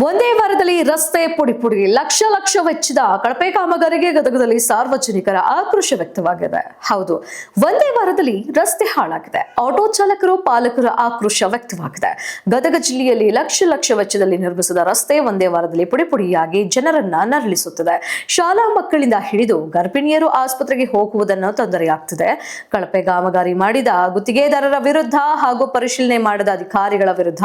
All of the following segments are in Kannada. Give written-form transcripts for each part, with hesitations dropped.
ಒಂದೇ ವಾರದಲ್ಲಿ ರಸ್ತೆ ಪುಡಿ ಲಕ್ಷ ವೆಚ್ಚದ ಕಳಪೆ ಕಾಮಗಾರಿಗೆ ಗದಗದಲ್ಲಿ ಸಾರ್ವಜನಿಕರ ಆಕ್ರೋಶ ವ್ಯಕ್ತವಾಗಿದೆ. ಹೌದು, ಒಂದೇ ವಾರದಲ್ಲಿ ರಸ್ತೆ ಹಾಳಾಗಿದೆ. ಆಟೋ ಚಾಲಕರು ಪಾಲಕರ ಆಕ್ರೋಶ ವ್ಯಕ್ತವಾಗಿದೆ. ಗದಗ ಜಿಲ್ಲೆಯಲ್ಲಿ ಲಕ್ಷ ವೆಚ್ಚದಲ್ಲಿ ನಿರ್ಮಿಸಿದ ರಸ್ತೆ ಒಂದೇ ವಾರದಲ್ಲಿ ಪುಡಿಯಾಗಿ ಜನರನ್ನ ನರಳಿಸುತ್ತಿದೆ. ಶಾಲಾ ಮಕ್ಕಳಿಂದ ಹಿಡಿದು ಗರ್ಭಿಣಿಯರು ಆಸ್ಪತ್ರೆಗೆ ಹೋಗುವುದನ್ನು ತೊಂದರೆಯಾಗ್ತಿದೆ. ಕಳಪೆ ಕಾಮಗಾರಿ ಮಾಡಿದ ಗುತ್ತಿಗೆದಾರರ ವಿರುದ್ಧ ಹಾಗೂ ಪರಿಶೀಲನೆ ಮಾಡದ ಅಧಿಕಾರಿಗಳ ವಿರುದ್ಧ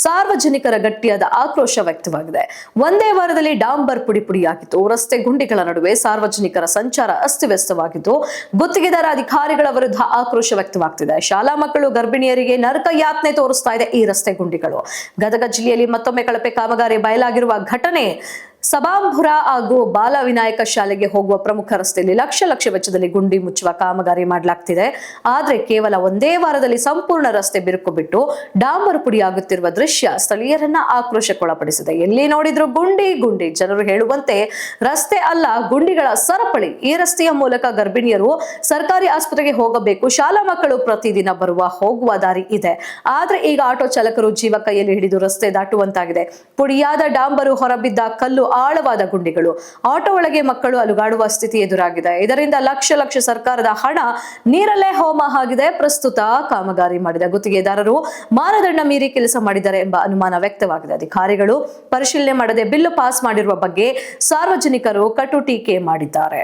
ಸಾರ್ವಜನಿಕರ ಗಟ್ಟಿಯಾದ ಆಕ್ರೋಶ ವ್ಯಕ್ತವಾಗಿದೆ. ಒಂದೇ ವಾರದಲ್ಲಿ ಡಾಂಬರ್ ಪುಡಿಯಾಗಿತ್ತು. ರಸ್ತೆ ಗುಂಡಿಗಳ ನಡುವೆ ಸಾರ್ವಜನಿಕರ ಸಂಚಾರ ಅಸ್ತವ್ಯಸ್ತವಾಗಿದ್ದು, ಗುತ್ತಿಗೆದಾರ ಅಧಿಕಾರಿಗಳ ವಿರುದ್ಧ ಆಕ್ರೋಶ ವ್ಯಕ್ತವಾಗ್ತಿದೆ. ಶಾಲಾ ಮಕ್ಕಳು ಗರ್ಭಿಣಿಯರಿಗೆ ನರಕ ಯಾತನೆ ತೋರಿಸ್ತಾ ಇದೆ ಈ ರಸ್ತೆ ಗುಂಡಿಗಳು. ಗದಗ ಜಿಲ್ಲೆಯಲ್ಲಿ ಮತ್ತೊಮ್ಮೆ ಕಳಪೆ ಕಾಮಗಾರಿ ಬಯಲಾಗಿರುವ ಘಟನೆ ಸಭಾಂಬುರ ಹಾಗೂ ಬಾಲವಿನಾಯಕ ಶಾಲೆಗೆ ಹೋಗುವ ಪ್ರಮುಖ ರಸ್ತೆಯಲ್ಲಿ ಲಕ್ಷ ವೆಚ್ಚದಲ್ಲಿ ಗುಂಡಿ ಮುಚ್ಚುವ ಕಾಮಗಾರಿ ಮಾಡಲಾಗ್ತಿದೆ. ಆದ್ರೆ ಕೇವಲ ಒಂದೇ ವಾರದಲ್ಲಿ ಸಂಪೂರ್ಣ ರಸ್ತೆ ಬಿರುಕು ಬಿಟ್ಟು ಡಾಂಬರ್ ಪುಡಿಯಾಗುತ್ತಿರುವ ದೃಶ್ಯ ಸ್ಥಳೀಯರನ್ನ ಆಕ್ರೋಶಕ್ಕೊಳಪಡಿಸಿದೆ. ಎಲ್ಲಿ ನೋಡಿದ್ರು ಗುಂಡಿ. ಜನರು ಹೇಳುವಂತೆ ರಸ್ತೆ ಅಲ್ಲ, ಗುಂಡಿಗಳ ಸರಪಳಿ. ಈ ರಸ್ತೆಯ ಮೂಲಕ ಗರ್ಭಿಣಿಯರು ಸರ್ಕಾರಿ ಆಸ್ಪತ್ರೆಗೆ ಹೋಗಬೇಕು. ಶಾಲಾ ಮಕ್ಕಳು ಪ್ರತಿದಿನ ಹೋಗುವ ದಾರಿ ಇದೆ. ಆದ್ರೆ ಈಗ ಆಟೋ ಚಾಲಕರು ಜೀವ ಕೈಯಲ್ಲಿ ಹಿಡಿದು ರಸ್ತೆ ದಾಟುವಂತಾಗಿದೆ. ಪುಡಿಯಾದ ಡಾಂಬರು, ಹೊರಬಿದ್ದ ಕಲ್ಲು, ಆಳವಾದ ಗುಂಡಿಗಳು. ಆಟೋ ಒಳಗೆ ಮಕ್ಕಳು ಅಲುಗಾಡುವ ಸ್ಥಿತಿ ಎದುರಾಗಿದೆ. ಇದರಿಂದ ಲಕ್ಷ ಸರ್ಕಾರದ ಹಣ ನೀರಲ್ಲೇ ಹೋಮ ಆಗಿದೆ. ಪ್ರಸ್ತುತ ಕಾಮಗಾರಿ ಮಾಡಿದ ಗುತ್ತಿಗೆದಾರರು ಮಾನದಂಡ ಮೀರಿ ಕೆಲಸ ಮಾಡಿದ್ದಾರೆ ಎಂಬ ಅನುಮಾನ ವ್ಯಕ್ತವಾಗಿದೆ. ಅಧಿಕಾರಿಗಳು ಪರಿಶೀಲನೆ ಮಾಡದೆ ಬಿಲ್ಲು ಪಾಸ್ ಮಾಡಿರುವ ಬಗ್ಗೆ ಸಾರ್ವಜನಿಕರು ಕಟು ಟೀಕೆ ಮಾಡಿದ್ದಾರೆ.